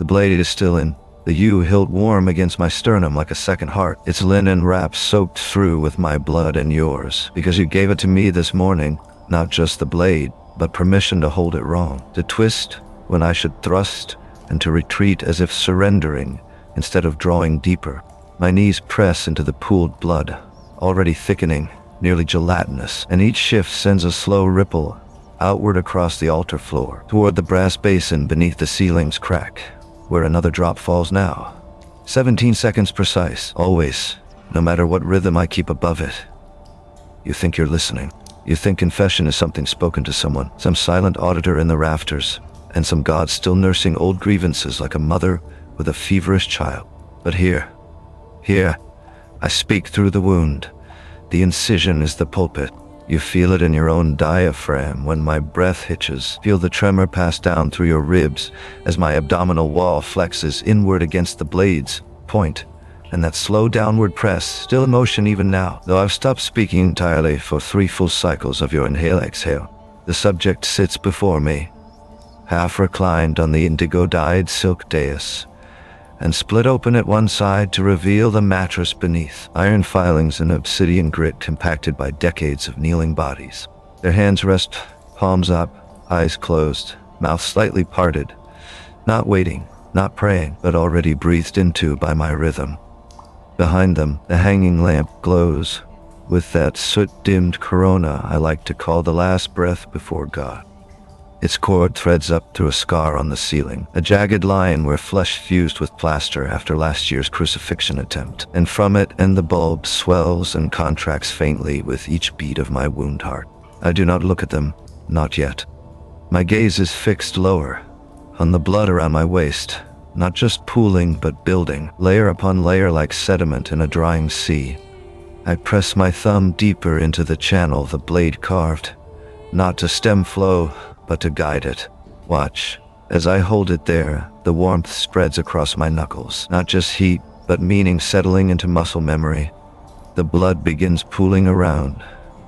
The blade is still in, the yew hilt warm against my sternum like a second heart, its linen wrap soaked through with my blood and yours, because you gave it to me this morning, not just the blade, but permission to hold it wrong, to twist when I should thrust, and to retreat as if surrendering instead of drawing deeper. My knees press into the pooled blood, already thickening, nearly gelatinous, and each shift sends a slow ripple outward across the altar floor, toward the brass basin beneath the ceiling's crack, where another drop falls now. 17 seconds precise, always, no matter what rhythm I keep above it. You think you're listening. You think confession is something spoken to someone, some silent auditor in the rafters, and some god still nursing old grievances like a mother with a feverish child. But here, I speak through the wound. The incision is the pulpit. You feel it in your own diaphragm when my breath hitches. Feel the tremor pass down through your ribs as my abdominal wall flexes inward against the blade's point. And that slow downward press, still in motion even now, though I've stopped speaking entirely for 3 full cycles of your inhale-exhale. The subject sits before me, half reclined on the indigo-dyed silk dais, and split open at one side to reveal the mattress beneath, iron filings and obsidian grit compacted by decades of kneeling bodies. Their hands rest, palms up, eyes closed, mouth slightly parted, not waiting, not praying, but already breathed into by my rhythm. Behind them, the hanging lamp glows with that soot-dimmed corona I like to call the last breath before God. Its cord threads up through a scar on the ceiling, a jagged line where flesh fused with plaster after last year's crucifixion attempt, and from it and the bulb swells and contracts faintly with each beat of my wound heart. I do not look at them, not yet. My gaze is fixed lower, on the blood around my waist, not just pooling but building, layer upon layer like sediment in a drying sea. I press my thumb deeper into the channel the blade carved, not to stem flow, but to guide it. Watch. As I hold it there, the warmth spreads across my knuckles. Not just heat, but meaning settling into muscle memory. The blood begins pooling around,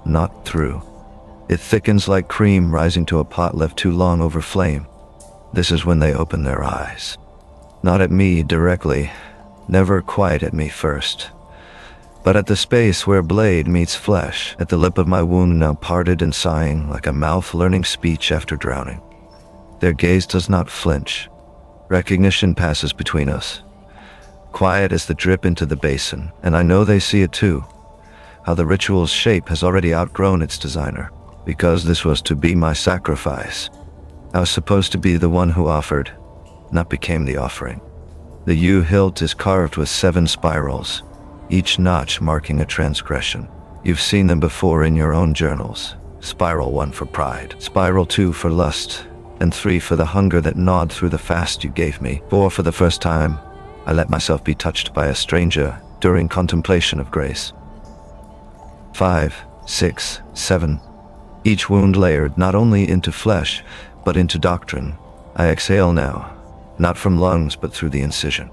not through. It thickens like cream rising to a pot left too long over flame. This is when they open their eyes. Not at me directly, never quite at me first, but at the space where blade meets flesh, at the lip of my wound now parted and sighing like a mouth learning speech after drowning. Their gaze does not flinch. Recognition passes between us, quiet as the drip into the basin, and I know they see it too, how the ritual's shape has already outgrown its designer, because this was to be my sacrifice. I was supposed to be the one who offered, not became the offering. The yew hilt is carved with 7 spirals, each notch marking a transgression. You've seen them before in your own journals. Spiral 1 for pride, spiral 2 for lust, and 3 for the hunger that gnawed through the fast you gave me. 4 for the first time I let myself be touched by a stranger during contemplation of grace. 5, 6, 7, each wound layered not only into flesh, but into doctrine. I exhale now, not from lungs but through the incision.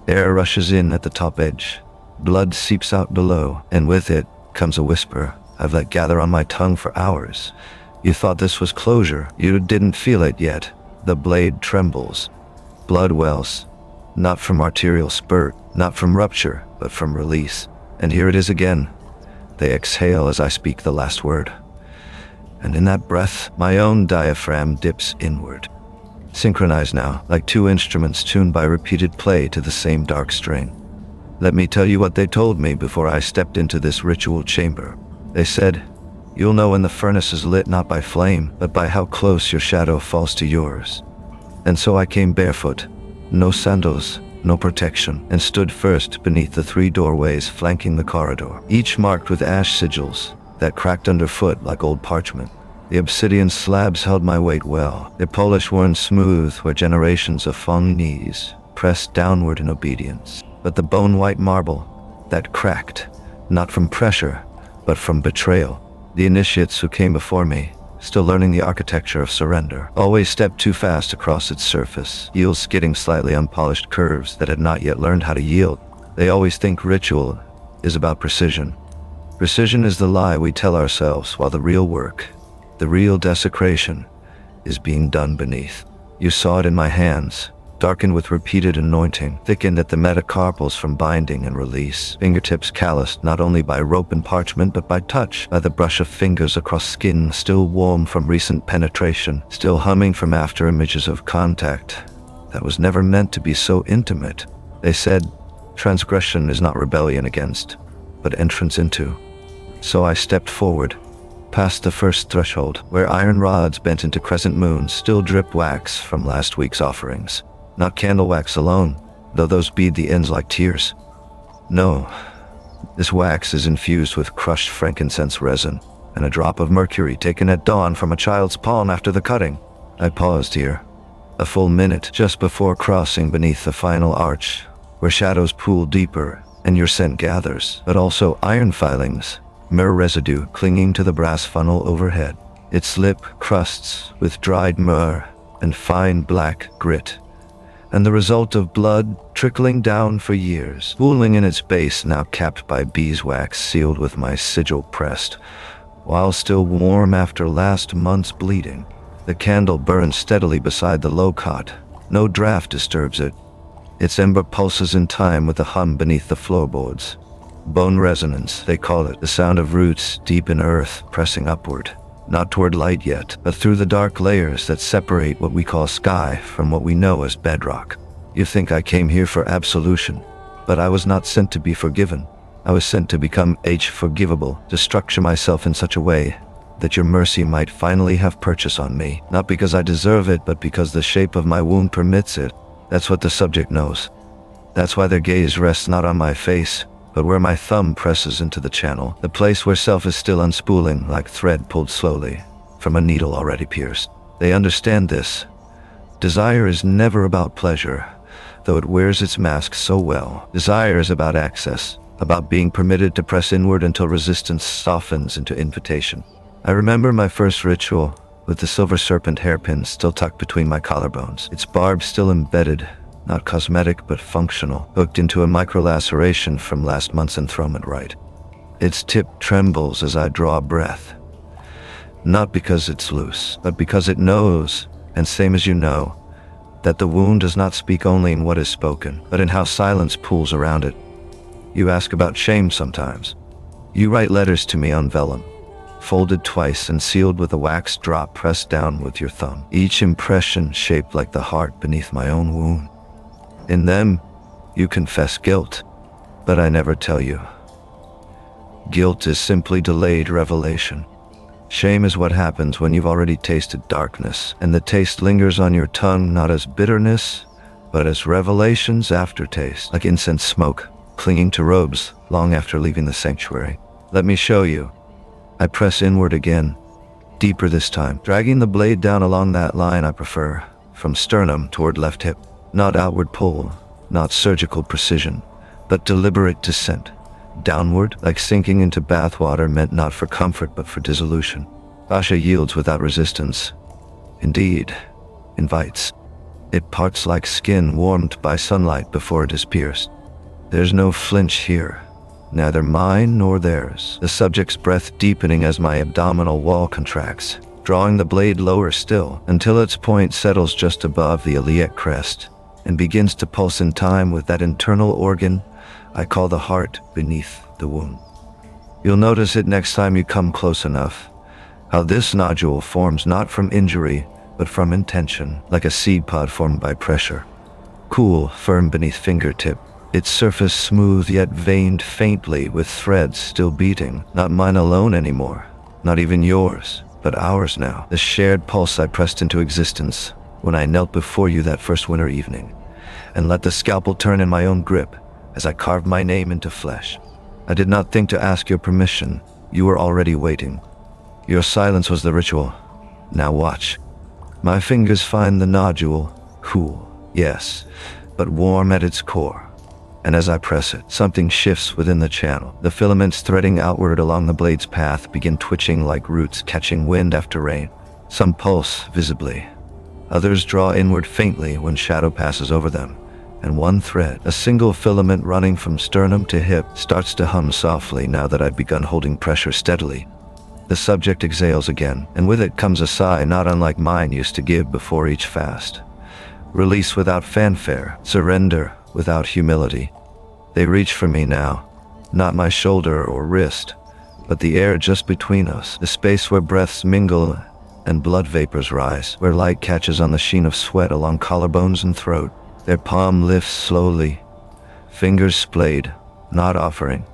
Air rushes in at the top edge. Blood seeps out below, and with it comes a whisper I've let gather on my tongue for hours. You thought this was closure. You didn't feel it yet. The blade trembles. Blood wells, not from arterial spurt, not from rupture, but from release. And here it is again. They exhale as I speak the last word. And in that breath, my own diaphragm dips inward. Synchronized now, like 2 instruments tuned by repeated play to the same dark string. Let me tell you what they told me before I stepped into this ritual chamber. They said, you'll know when the furnace is lit not by flame, but by how close your shadow falls to yours. And so I came barefoot, no sandals, no protection, and stood first beneath the 3 doorways flanking the corridor, each marked with ash sigils that cracked underfoot like old parchment. The obsidian slabs held my weight well, their polish worn smooth where generations of fong knees pressed downward in obedience. But the bone-white marble, that cracked, not from pressure, but from betrayal. The initiates who came before me, still learning the architecture of surrender, always stepped too fast across its surface, heels skidding slightly unpolished curves that had not yet learned how to yield. They always think ritual is about precision. Precision is the lie we tell ourselves, while the real work, the real desecration, is being done beneath. You saw it in my hands, darkened with repeated anointing, thickened at the metacarpals from binding and release, fingertips calloused not only by rope and parchment but by touch, by the brush of fingers across skin still warm from recent penetration, still humming from after images of contact that was never meant to be so intimate. They said, transgression is not rebellion against, but entrance into. So I stepped forward, past the first threshold, where iron rods bent into crescent moons still drip wax from last week's offerings. Not candle wax alone, though those bead the ends like tears. No, this wax is infused with crushed frankincense resin, and a drop of mercury taken at dawn from a child's palm after the cutting. I paused here, a full minute just before crossing beneath the final arch, where shadows pool deeper and your scent gathers, but also iron filings, myrrh residue clinging to the brass funnel overhead, its lip crusts with dried myrrh and fine black grit, and the result of blood trickling down for years, pooling in its base now capped by beeswax sealed with my sigil pressed. While still warm after last month's bleeding, the candle burns steadily beside the low cot. No draft disturbs it. Its ember pulses in time with the hum beneath the floorboards. Bone resonance, they call it, the sound of roots deep in earth pressing upward, not toward light yet, but through the dark layers that separate what we call sky from what we know as bedrock. You think I came here for absolution, but I was not sent to be forgiven. I was sent to become forgivable, to structure myself in such a way that your mercy might finally have purchase on me, not because I deserve it, but because the shape of my wound permits it. That's what the subject knows. That's why their gaze rests not on my face, but where my thumb presses into the channel, the place where self is still unspooling like thread pulled slowly from a needle already pierced. They understand this. Desire is never about pleasure, though it wears its mask so well. Desire is about access, about being permitted to press inward until resistance softens into invitation. I remember my first ritual, with the silver serpent hairpin still tucked between my collarbones, its barb still embedded, not cosmetic but functional, hooked into a micro-laceration from last month's enthronement rite. Its tip trembles as I draw a breath, not because it's loose, but because it knows, and same as you know, that the wound does not speak only in what is spoken, but in how silence pools around it. You ask about shame sometimes. You write letters to me on vellum, folded twice and sealed with a wax drop pressed down with your thumb, each impression shaped like the heart beneath my own wound. In them, you confess guilt, but I never tell you. Guilt is simply delayed revelation. Shame is what happens when you've already tasted darkness, and the taste lingers on your tongue not as bitterness, but as revelation's aftertaste, like incense smoke, clinging to robes long after leaving the sanctuary. Let me show you. I press inward again, deeper this time, dragging the blade down along that line I prefer, from sternum toward left hip. Not outward pull, not surgical precision, but deliberate descent. Downward, like sinking into bathwater meant not for comfort but for dissolution. Fascia yields without resistance. Indeed, invites. It parts like skin warmed by sunlight before it is pierced. There's no flinch here. Neither mine nor theirs, the subject's breath deepening as my abdominal wall contracts, drawing the blade lower still, until its point settles just above the iliac crest, and begins to pulse in time with that internal organ I call the heart beneath the wound. You'll notice it next time you come close enough, how this nodule forms not from injury, but from intention, like a seed pod formed by pressure. Cool, firm beneath fingertip, its surface smooth yet veined faintly with threads still beating, not mine alone anymore, not even yours, but ours now, the shared pulse I pressed into existence when I knelt before you that first winter evening, and let the scalpel turn in my own grip as I carved my name into flesh. I did not think to ask your permission. You were already waiting. Your silence was the ritual. Now watch. My fingers find the nodule, cool, yes, but warm at its core. And as I press it, something shifts within the channel. The filaments threading outward along the blade's path begin twitching like roots catching wind after rain. Some pulse visibly. Others draw inward faintly when shadow passes over them. And one thread, a single filament running from sternum to hip, starts to hum softly now that I've begun holding pressure steadily. The subject exhales again, and with it comes a sigh not unlike mine used to give before each fast. Release without fanfare, surrender without humility. They reach for me now, not my shoulder or wrist, but the air just between us, the space where breaths mingle and blood vapors rise, where light catches on the sheen of sweat along collarbones and throat. Their palm lifts slowly, fingers splayed, not offering,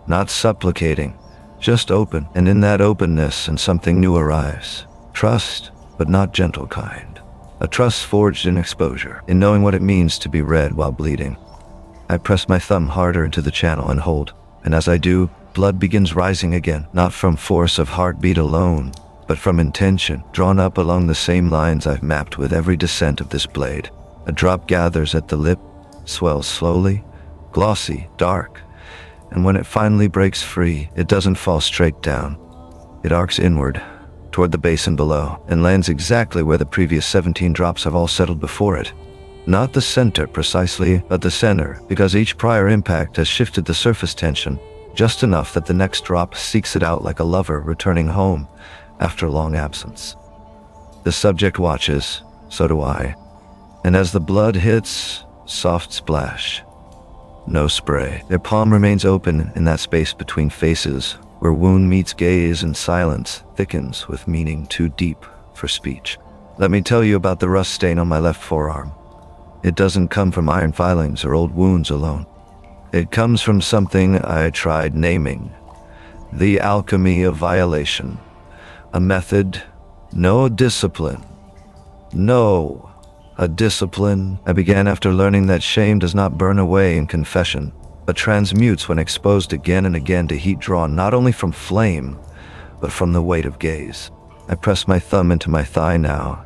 not supplicating, just open, and in that openness and something new arrives. Trust, but not gentle kind. A trust forged in exposure, in knowing what it means to be read while bleeding. I press my thumb harder into the channel and hold, and as I do, blood begins rising again, not from force of heartbeat alone, but from intention, drawn up along the same lines I've mapped with every descent of this blade. A drop gathers at the lip, swells slowly, glossy, dark, and when it finally breaks free, it doesn't fall straight down. It arcs inward, toward the basin below, and lands exactly where the previous 17 drops have all settled before it. Not the center precisely, but the center, because each prior impact has shifted the surface tension, just enough that the next drop seeks it out like a lover returning home after long absence. The subject watches, so do I, and as the blood hits, soft splash. No spray. Their palm remains open in that space between faces, where wound meets gaze and silence thickens with meaning too deep for speech. Let me tell you about the rust stain on my left forearm. It doesn't come from iron filings or old wounds alone. It comes from something I tried naming. The alchemy of violation. A method, no discipline. No, a discipline I began after learning that shame does not burn away in confession, but transmutes when exposed again and again to heat drawn not only from flame, but from the weight of gaze. I press my thumb into my thigh now,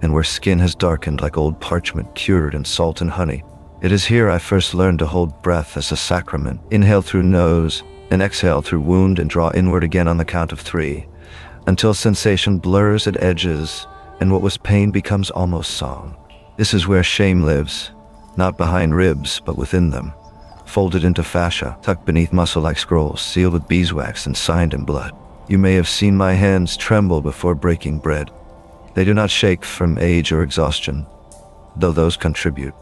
and where skin has darkened like old parchment cured in salt and honey. It is here I first learned to hold breath as a sacrament. Inhale through nose, and exhale through wound and draw inward again on the count of 3, until sensation blurs at edges and what was pain becomes almost song. This is where shame lives, not behind ribs, but within them, folded into fascia, tucked beneath muscle like scrolls, sealed with beeswax and signed in blood. You may have seen my hands tremble before breaking bread. They do not shake from age or exhaustion, though those contribute.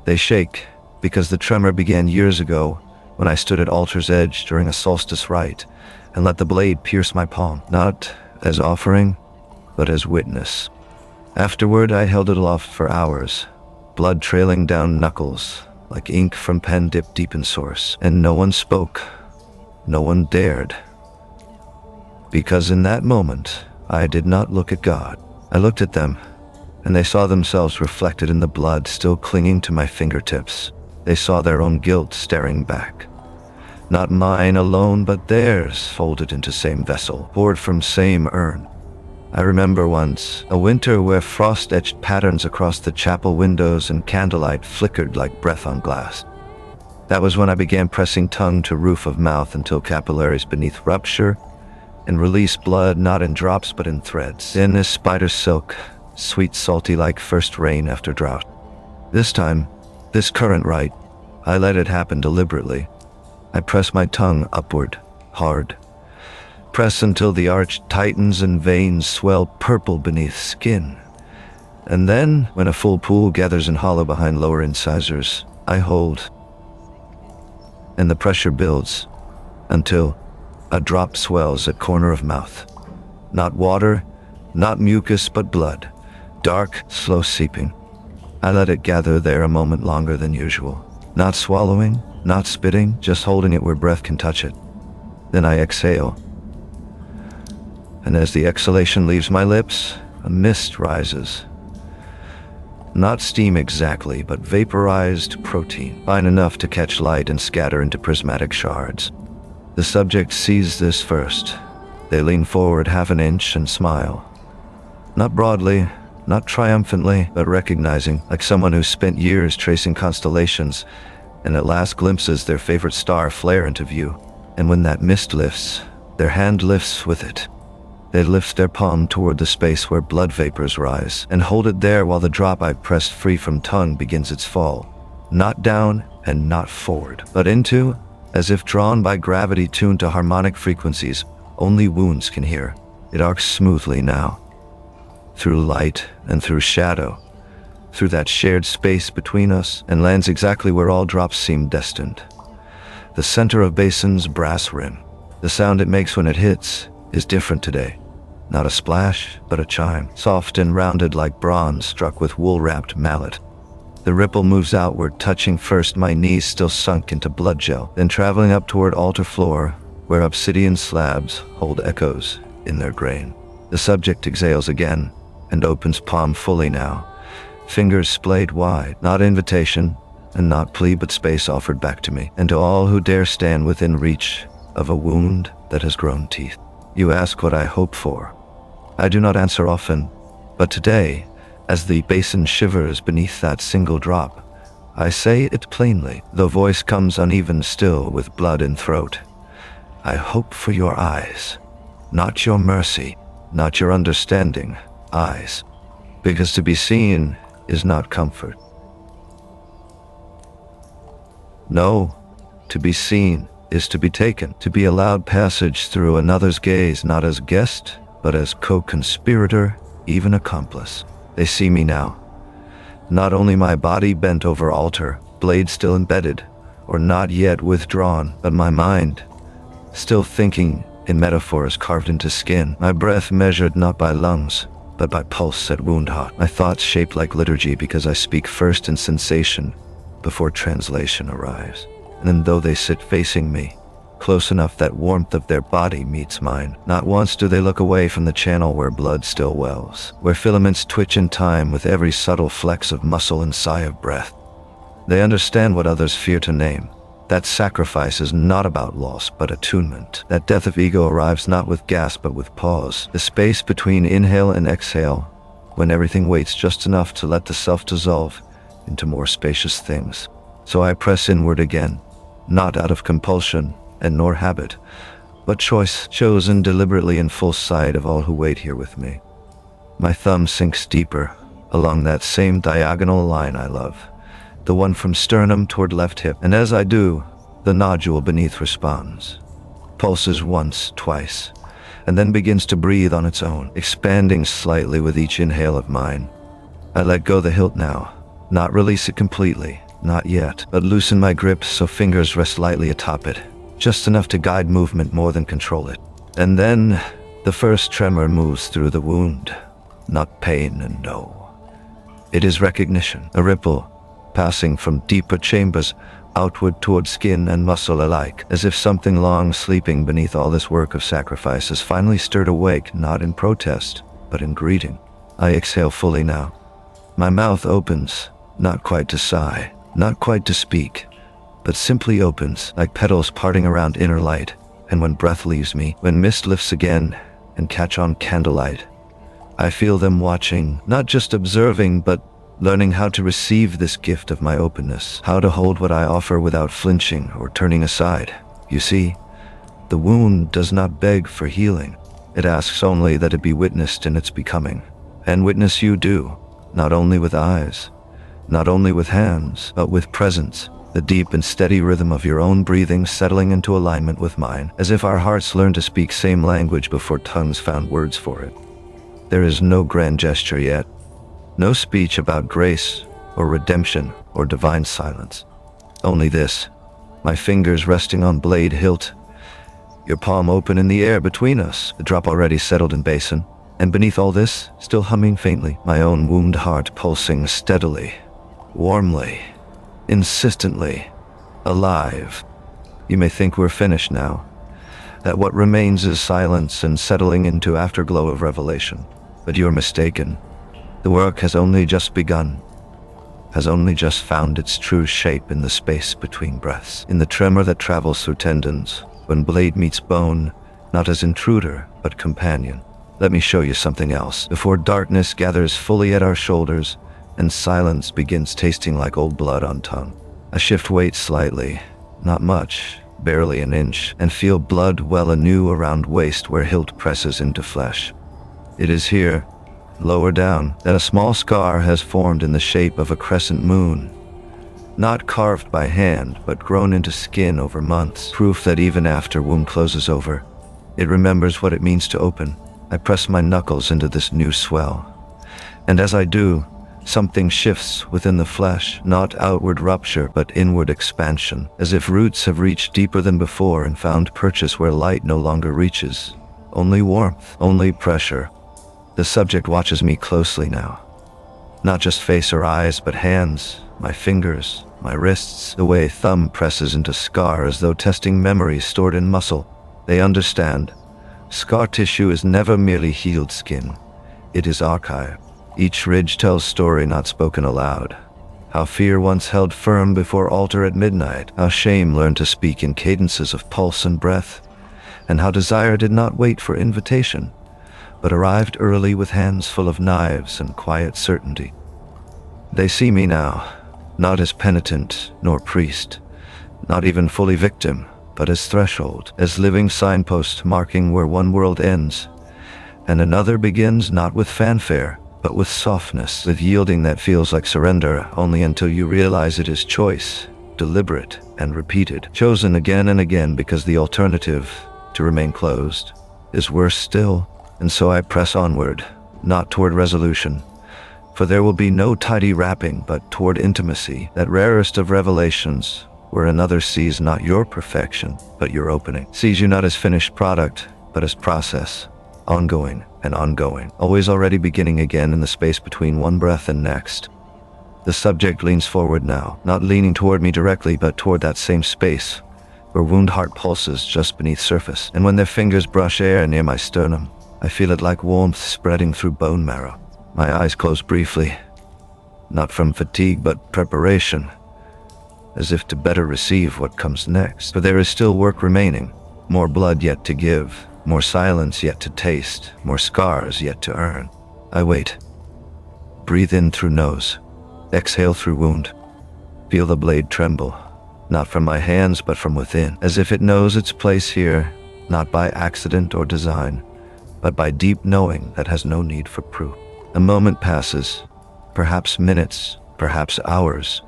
They shake because the tremor began years ago when I stood at altar's edge during a solstice rite and let the blade pierce my palm, not as offering, but as witness. Afterward, I held it aloft for hours, blood trailing down knuckles like ink from pen dipped deep in source, and no one spoke, no one dared. Because in that moment, I did not look at God. I looked at them, and they saw themselves reflected in the blood still clinging to my fingertips. They saw their own guilt staring back. Not mine alone, but theirs, folded into same vessel, poured from same urn. I remember once, a winter where frost etched patterns across the chapel windows and candlelight flickered like breath on glass. That was when I began pressing tongue to roof of mouth until capillaries beneath rupture and release blood not in drops but in threads, thin as spider silk, sweet salty like first rain after drought. This time, this current rite, I let it happen deliberately. I press my tongue upward, hard. Press until the arch tightens and veins swell purple beneath skin. And then, when a full pool gathers in hollow behind lower incisors, I hold. And the pressure builds until a drop swells at corner of mouth. Not water, not mucus, but blood. Dark, slow seeping. I let it gather there a moment longer than usual. Not swallowing, not spitting, just holding it where breath can touch it. Then I exhale. And as the exhalation leaves my lips, a mist rises. Not steam exactly, but vaporized protein, fine enough to catch light and scatter into prismatic shards. The subject sees this first. They lean forward half an inch and smile. Not broadly, not triumphantly, but recognizing, like someone who's spent years tracing constellations and at last glimpses their favorite star flare into view. And when that mist lifts, their hand lifts with it. They lift their palm toward the space where blood vapors rise and hold it there while the drop I've pressed free from tongue begins its fall. Not down and not forward, but into, as if drawn by gravity tuned to harmonic frequencies only wounds can hear. It arcs smoothly now, through light and through shadow, through that shared space between us, and lands exactly where all drops seem destined. The center of basin's brass rim. The sound it makes when it hits is different today. Not a splash, but a chime, soft and rounded like bronze struck with wool-wrapped mallet. The ripple moves outward, touching first my knees still sunk into blood gel, then traveling up toward altar floor, where obsidian slabs hold echoes in their grain. The subject exhales again, and opens palm fully now, fingers splayed wide, not invitation, and not plea but space offered back to me, and to all who dare stand within reach of a wound that has grown teeth. You ask what I hope for. I do not answer often, but today, as the basin shivers beneath that single drop, I say it plainly, though voice comes uneven still with blood in throat. I hope for your eyes, not your mercy, not your understanding, eyes. Because to be seen is not comfort. No, to be seen is to be taken, to be allowed passage through another's gaze, not as guest, but as co-conspirator, even accomplice. They see me now. Not only my body bent over altar, blade still embedded, or not yet withdrawn, but my mind, still thinking in metaphors carved into skin, my breath measured not by lungs, but by pulse at wound hot, my thoughts shaped like liturgy because I speak first in sensation before translation arrives. And then though they sit facing me, close enough that warmth of their body meets mine, not once do they look away from the channel where blood still wells, where filaments twitch in time with every subtle flex of muscle and sigh of breath. They understand what others fear to name. That sacrifice is not about loss, but attunement. That death of ego arrives not with gasp, but with pause. The space between inhale and exhale, when everything waits just enough to let the self dissolve into more spacious things. So I press inward again, not out of compulsion and nor habit, but choice, chosen deliberately in full sight of all who wait here with me. My thumb sinks deeper along that same diagonal line I love, the one from sternum toward left hip, and as I do, the nodule beneath responds, pulses once, twice, and then begins to breathe on its own, expanding slightly with each inhale of mine. I let go the hilt now, not release it completely, not yet, but loosen my grip so fingers rest lightly atop it, just enough to guide movement more than control it. And then the first tremor moves through the wound, not pain and no. It is recognition, a ripple passing from deeper chambers outward toward skin and muscle alike, as if something long sleeping beneath all this work of sacrifice is finally stirred awake, not in protest, but in greeting. I exhale fully now. My mouth opens, not quite to sigh, not quite to speak, but simply opens, like petals parting around inner light, and when breath leaves me, when mist lifts again and catch on candlelight, I feel them watching, not just observing, but learning how to receive this gift of my openness, how to hold what I offer without flinching or turning aside. You see, the wound does not beg for healing. It asks only that it be witnessed in its becoming. And witness you do, not only with eyes, not only with hands, but with presence, the deep and steady rhythm of your own breathing settling into alignment with mine, as if our hearts learned to speak same language before tongues found words for it. There is no grand gesture yet, no speech about grace or redemption or divine silence. Only this, my fingers resting on blade hilt, your palm open in the air between us, the drop already settled in basin, and beneath all this, still humming faintly, my own wound heart pulsing steadily, warmly, insistently, alive. You may think we're finished now, that what remains is silence and settling into afterglow of revelation. But you're mistaken. The work has only just begun, has only just found its true shape in the space between breaths, in the tremor that travels through tendons, when blade meets bone, not as intruder, but companion. Let me show you something else, before darkness gathers fully at our shoulders, and silence begins tasting like old blood on tongue. I shift weight slightly, not much, barely an inch, and feel blood well anew around waist where hilt presses into flesh. It is here, lower down, that a small scar has formed in the shape of a crescent moon. Not carved by hand, but grown into skin over months, proof that even after wound closes over, it remembers what it means to open. I press my knuckles into this new swell, and as I do, Something shifts within the flesh, not outward rupture, but inward expansion, as if roots have reached deeper than before and found purchase where light no longer reaches. Only warmth, only pressure. The subject watches me closely now. Not just face or eyes, but hands, my fingers, my wrists, the way thumb presses into scar as though testing memories stored in muscle. They understand. Scar tissue is never merely healed skin. It is archive. Each ridge tells story not spoken aloud. How fear once held firm before altar at midnight, how shame learned to speak in cadences of pulse and breath, and how desire did not wait for invitation, but arrived early with hands full of knives and quiet certainty. They see me now, not as penitent nor priest, not even fully victim, but as threshold, as living signpost marking where one world ends, and another begins, not with fanfare, but with softness, with yielding that feels like surrender only until you realize it is choice, deliberate and repeated, chosen again and again because the alternative, to remain closed, is worse still. And so I press onward, not toward resolution, for there will be no tidy wrapping, but toward intimacy, that rarest of revelations, where another sees not your perfection, but your opening, sees you not as finished product, but as process, ongoing and ongoing, always already beginning again in the space between one breath and next. The subject leans forward now, not leaning toward me directly, but toward that same space, where wound heart pulses just beneath surface, and when their fingers brush air near my sternum, I feel it like warmth spreading through bone marrow. My eyes close briefly, not from fatigue but preparation, as if to better receive what comes next. For there is still work remaining, more blood yet to give, more silence yet to taste, more scars yet to earn. I wait. Breathe in through nose, exhale through wound. Feel the blade tremble, not from my hands but from within, as if it knows its place here, not by accident or design, but by deep knowing that has no need for proof. A moment passes, perhaps minutes, perhaps hours,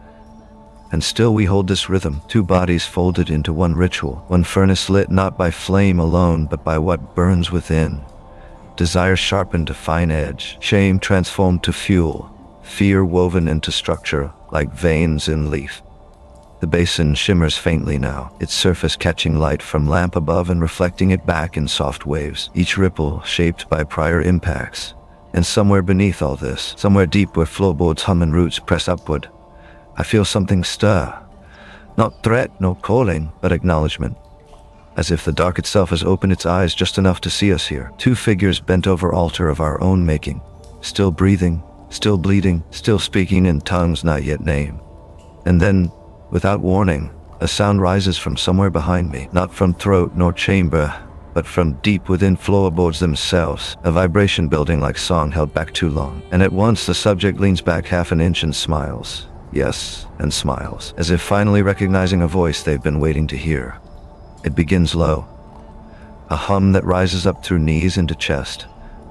and still we hold this rhythm, two bodies folded into one ritual, one furnace lit not by flame alone, but by what burns within. Desire sharpened to fine edge, shame transformed to fuel, fear woven into structure like veins in leaf. The basin shimmers faintly now, its surface catching light from lamp above and reflecting it back in soft waves, each ripple shaped by prior impacts. And somewhere beneath all this, somewhere deep where floorboards hum and roots press upward, I feel something stir. Not threat, nor calling, but acknowledgement. As if the dark itself has opened its eyes just enough to see us here. Two figures bent over altar of our own making, still breathing, still bleeding, still speaking in tongues not yet named. And then, without warning, a sound rises from somewhere behind me, not from throat nor chamber, but from deep within floorboards themselves, a vibration building like song held back too long. And at once the subject leans back half an inch and smiles. Yes, and smiles, as if finally recognizing a voice they've been waiting to hear. It begins low, a hum that rises up through knees into chest,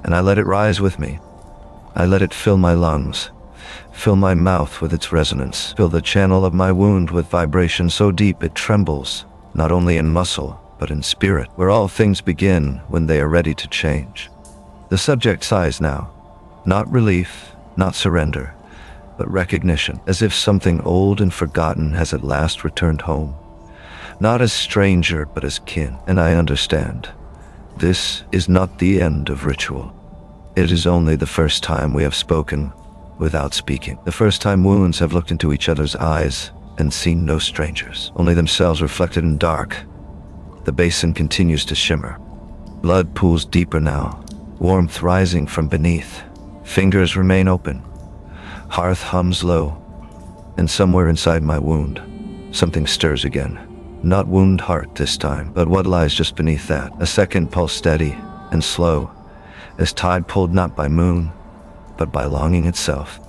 and I let it rise with me. I let it fill my lungs, fill my mouth with its resonance, fill the channel of my wound with vibration so deep it trembles, not only in muscle, but in spirit, where all things begin when they are ready to change. The subject sighs now, not relief, not surrender, but recognition, as if something old and forgotten has at last returned home. Not as stranger, but as kin. And I understand. This is not the end of ritual. It is only the first time we have spoken without speaking. The first time wounds have looked into each other's eyes and seen no strangers, only themselves reflected in dark. The basin continues to shimmer. Blood pools deeper now, warmth rising from beneath. Fingers remain open. Hearth hums low, and somewhere inside my wound, something stirs again. Not wound heart this time, but what lies just beneath that. A second pulse steady and slow, as tide pulled not by moon, but by longing itself.